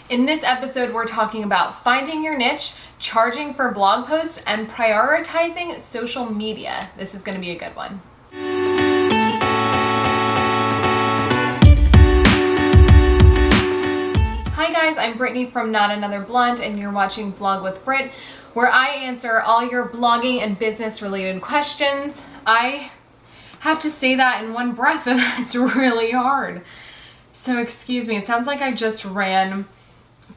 In this episode, we're talking about finding your niche, charging for blog posts, and prioritizing social media. This is going to be a good one. Hi guys, I'm Brittany from Not Another Blonde, and you're watching Blog with Britt, where I answer all your blogging and business related questions. I have to say that in one breath, and that's really hard. So excuse me, it sounds like I just ran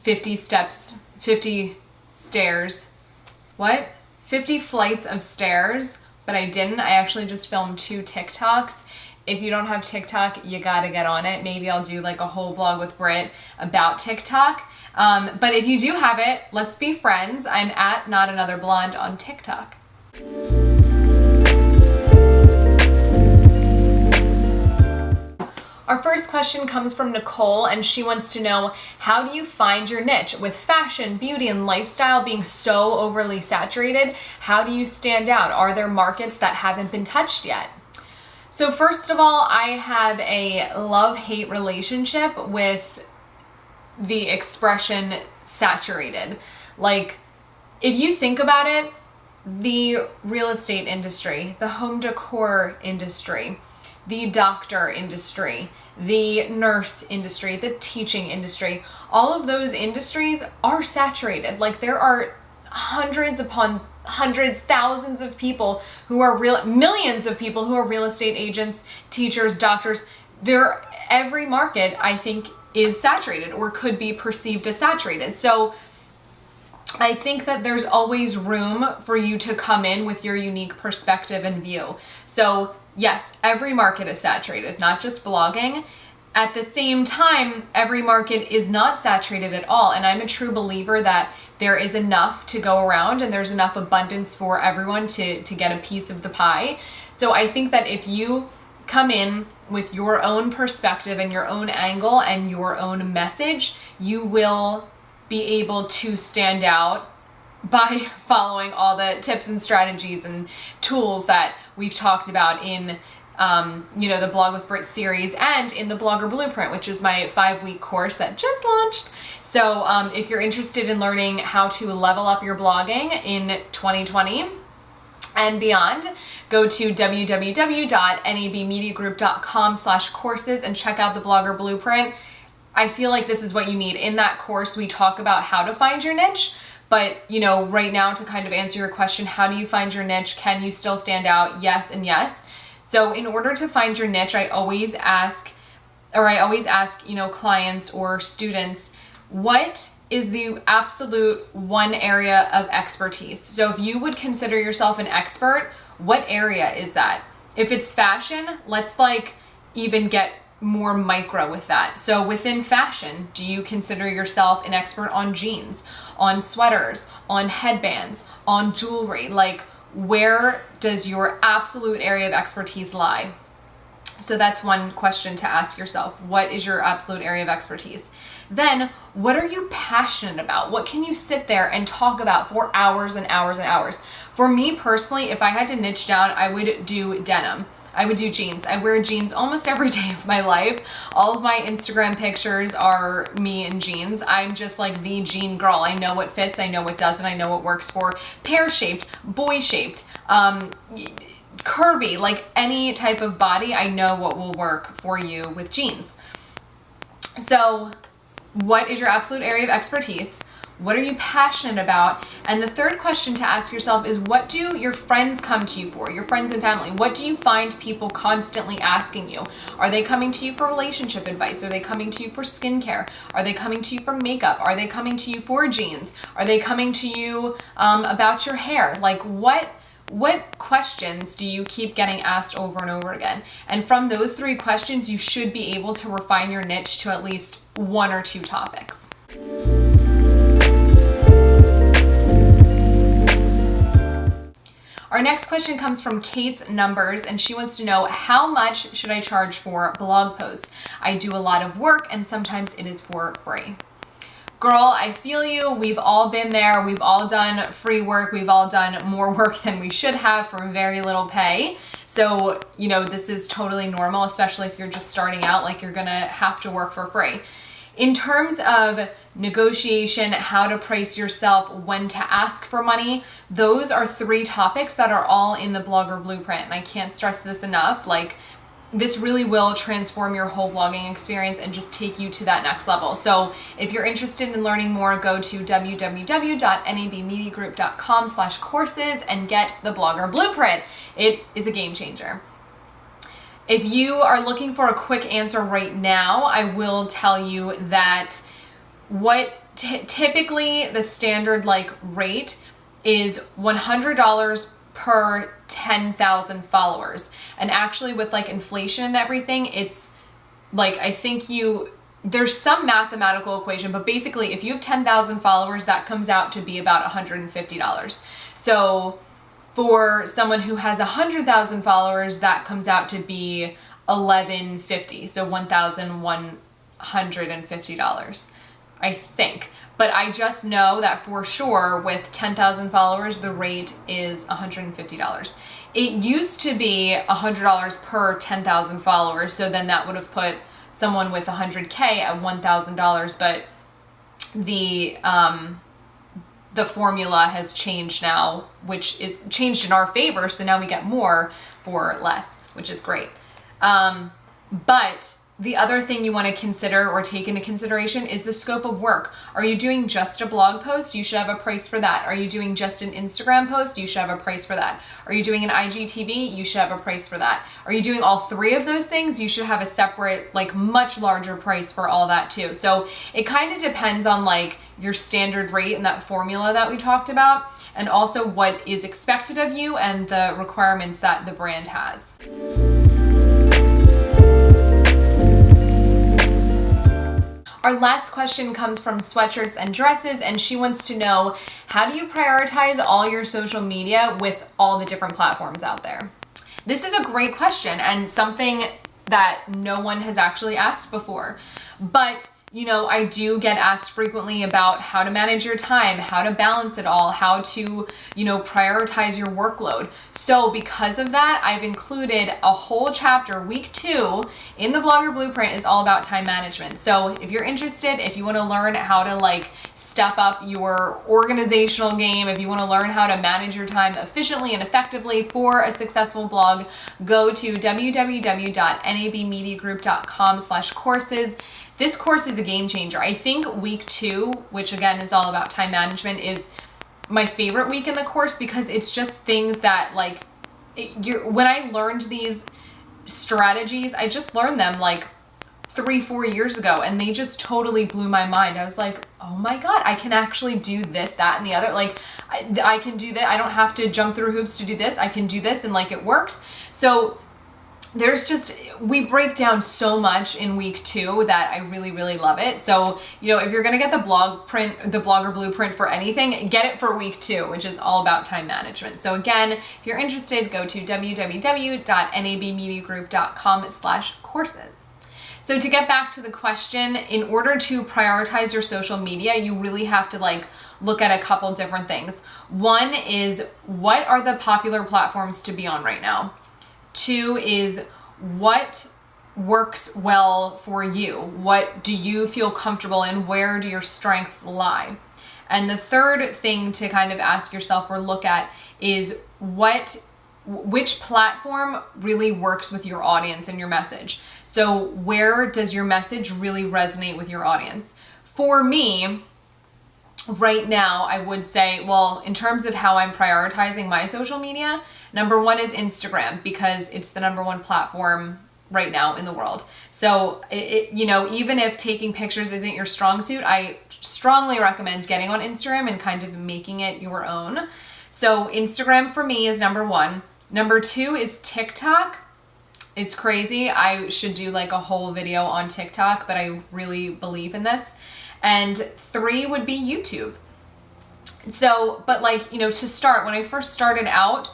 50 stairs. What? 50 flights of stairs, but I didn't. I actually just filmed 2 TikToks. If you don't have TikTok, you gotta get on it. Maybe I'll do like a whole blog with Britt about TikTok. But if you do have it, let's be friends. I'm at Not Another Blonde on TikTok. Our first question comes from Nicole, and she wants to know, how do you find your niche? With fashion, beauty, and lifestyle being so overly saturated, how do you stand out? Are there markets that haven't been touched yet? So first of all, I have a love-hate relationship with the expression saturated. Like, if you think about it, the real estate industry, the home decor industry, the doctor industry, the nurse industry, the teaching industry, all of those industries are saturated. Like, there are hundreds upon hundreds, thousands of people who are millions of people who are real estate agents, teachers, doctors. Every market, I think, is saturated or could be perceived as saturated. So I think that there's always room for you to come in with your unique perspective and view. So yes, every market is saturated, not just blogging. At the same time, every market is not saturated at all. And I'm a true believer that there is enough to go around and there's enough abundance for everyone to get a piece of the pie. So I think that if you come in with your own perspective and your own angle and your own message, you will be able to stand out by following all the tips and strategies and tools that we've talked about in the Blog with Britt series and in the Blogger Blueprint, which is my 5-week course that just launched. So if you're interested in learning how to level up your blogging in 2020 and beyond, go to www.nabmediagroup.com/courses and check out the Blogger Blueprint. I feel like this is what you need. In that course, we talk about how to find your niche. But, right now, to kind of answer your question, how do you find your niche? Can you still stand out? Yes and yes. So in order to find your niche, I always ask clients or students, what is the absolute one area of expertise? So if you would consider yourself an expert, what area is that? If it's fashion, let's even get more micro with that. So within fashion, do you consider yourself an expert on jeans, on sweaters, on headbands, on jewelry? Where does your absolute area of expertise lie? So that's one question to ask yourself. What is your absolute area of expertise? Then, what are you passionate about? What can you sit there and talk about for hours and hours and hours? For me personally, if I had to niche down, I would do denim. I would do jeans. I wear jeans almost every day of my life. All of my Instagram pictures are me in jeans. I'm just like the jean girl. I know what fits, I know what doesn't, I know what works for pear-shaped, boy-shaped, curvy, like any type of body. I know what will work for you with jeans. So what is your absolute area of expertise? What are you passionate about? And the third question to ask yourself is, what do your friends come to you for? Your friends and family. What do you find people constantly asking you? Are they coming to you for relationship advice? Are they coming to you for skincare? Are they coming to you for makeup? Are they coming to you for jeans? Are they coming to you about your hair? What questions do you keep getting asked over and over again? And from those 3 questions, you should be able to refine your niche to at least 1 or 2 topics. Our next question comes from Kate's Numbers, and she wants to know, how much should I charge for blog posts? I do a lot of work and sometimes it is for free. Girl, I feel you. We've all been there. We've all done free work. We've all done more work than we should have for very little pay. So, this is totally normal, especially if you're just starting out, you're gonna have to work for free. In terms of negotiation, how to price yourself, when to ask for money, those are 3 topics that are all in the Blogger Blueprint. And I can't stress this enough. Like, this really will transform your whole blogging experience and just take you to that next level. So if you're interested in learning more, go to www.nabmediagroup.com/courses and get the Blogger Blueprint. It is a game changer. If you are looking for a quick answer right now, I will tell you that what typically the standard like rate is $100 per 10,000 followers. And actually with like inflation and everything, it's like, I think there's some mathematical equation, but basically if you have 10,000 followers, that comes out to be about $150. So for someone who has 100,000 followers, that comes out to be $1,150, so $1,150, I think. But I just know that for sure with 10,000 followers, the rate is $150. It used to be $100 per 10,000 followers, so then that would have put someone with 100K at $1,000, but the formula has changed now, which is changed in our favor, so now we get more for less, which is great. But the other thing you want to consider or take into consideration is the scope of work. Are you doing just a blog post? You should have a price for that. Are you doing just an Instagram post? You should have a price for that. Are you doing an IGTV? You should have a price for that. Are you doing all 3 of those things? You should have a separate, like much larger price for all that too. So it kind of depends on like your standard rate and that formula that we talked about, and also what is expected of you and the requirements that the brand has. Our last question comes from Sweatshirts and Dresses, and she wants to know, how do you prioritize all your social media with all the different platforms out there? This is a great question and something that no one has actually asked before. But you know, I do get asked frequently about how to manage your time, how to balance it all, how to, you know, prioritize your workload. So because of that, I've included a whole chapter, week 2, in the Blogger Blueprint is all about time management. So if you're interested, if you want to learn how to like step up your organizational game, if you want to learn how to manage your time efficiently and effectively for a successful blog, go to www.nabmediagroup.com/courses. This course is a game changer. I think week 2, which again is all about time management, is my favorite week in the course because it's just things that like, when I learned these strategies, I just learned them like 3-4 years ago and they just totally blew my mind. I was like, oh my God, I can actually do this, that, and the other. Like I can do that. I don't have to jump through hoops to do this. I can do this and like it works. So we break down so much in week 2 that I really, really love it. So, you know, if you're going to get the Blogger Blueprint for anything, get it for week 2, which is all about time management. So again, if you're interested, go to www.nabmediagroup.com/courses. So to get back to the question, in order to prioritize your social media, you really have to like look at a couple different things. One is, what are the popular platforms to be on right now? 2 is, what works well for you? What do you feel comfortable in? Where do your strengths lie? And the third thing to kind of ask yourself or look at is which platform really works with your audience and your message. So where does your message really resonate with your audience? For me, right now, I would say, well, in terms of how I'm prioritizing my social media, number 1 is Instagram because it's the number 1 platform right now in the world. So, you know, even if taking pictures isn't your strong suit, I strongly recommend getting on Instagram and kind of making it your own. So Instagram for me is number 1. Number 2 is TikTok. It's crazy. I should do like a whole video on TikTok, but I really believe in this. And 3 would be YouTube. So, but like, you know, to start, when I first started out,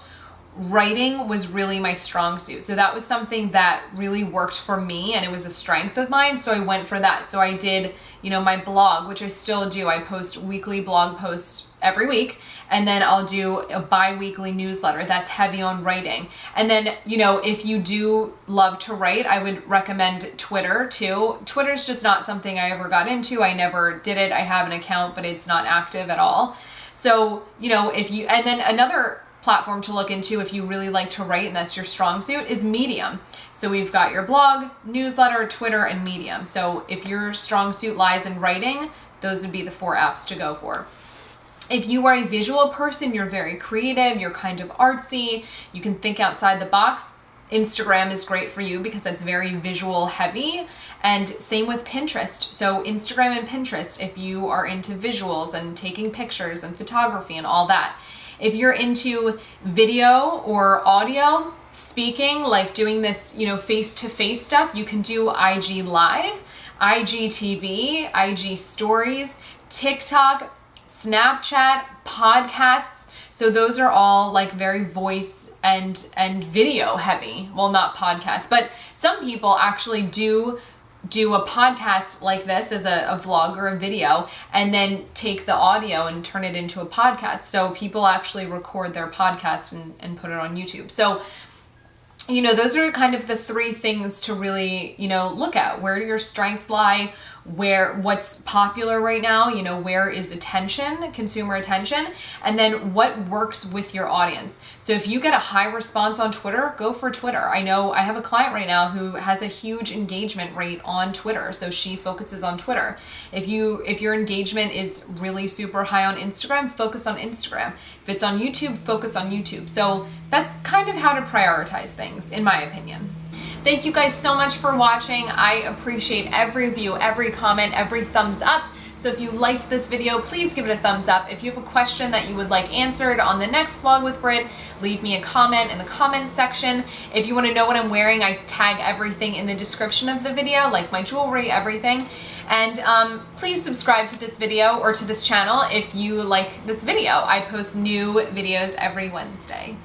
writing was really my strong suit. So that was something that really worked for me and it was a strength of mine. So I went for that. So I did, you know, my blog, which I still do. I post weekly blog posts every week. And then I'll do a bi-weekly newsletter that's heavy on writing. And then, you know, if you do love to write, I would recommend Twitter too. Twitter's just not something I ever got into. I never did it. I have an account, but it's not active at all. So, you know, and then another platform to look into if you really like to write and that's your strong suit is Medium. So we've got your blog, newsletter, Twitter, and Medium. So if your strong suit lies in writing, those would be the 4 apps to go for. If you are a visual person, you're very creative, you're kind of artsy, you can think outside the box, Instagram is great for you because it's very visual heavy. And same with Pinterest. So Instagram and Pinterest, if you are into visuals and taking pictures and photography and all that. If you're into video or audio, speaking, like doing this, you know, face-to-face stuff, you can do IG Live, IGTV, IG Stories, TikTok, Snapchat, podcasts. So those are all like very voice and video heavy. Well, not podcasts, but some people actually do a podcast like this as a vlog or a video and then take the audio and turn it into a podcast. So people actually record their podcast and put it on YouTube. So, you know, those are kind of the 3 things to really, you know, look at. Where do your strengths lie? What's popular right now? You know, where is attention, consumer attention? And then what works with your audience? So if you get a high response on Twitter, go for Twitter. I know I have a client right now who has a huge engagement rate on Twitter. So she focuses on Twitter. If your engagement is really super high on Instagram, focus on Instagram. If it's on YouTube, focus on YouTube. So that's kind of how to prioritize things, in my opinion. Thank you guys so much for watching. I appreciate every view, every comment, every thumbs up. So if you liked this video, please give it a thumbs up. If you have a question that you would like answered on the next Vlog with Britt, leave me a comment in the comments section. If you want to know what I'm wearing, I tag everything in the description of the video, like my jewelry, everything. And please subscribe to this video or to this channel if you like this video. I post new videos every Wednesday.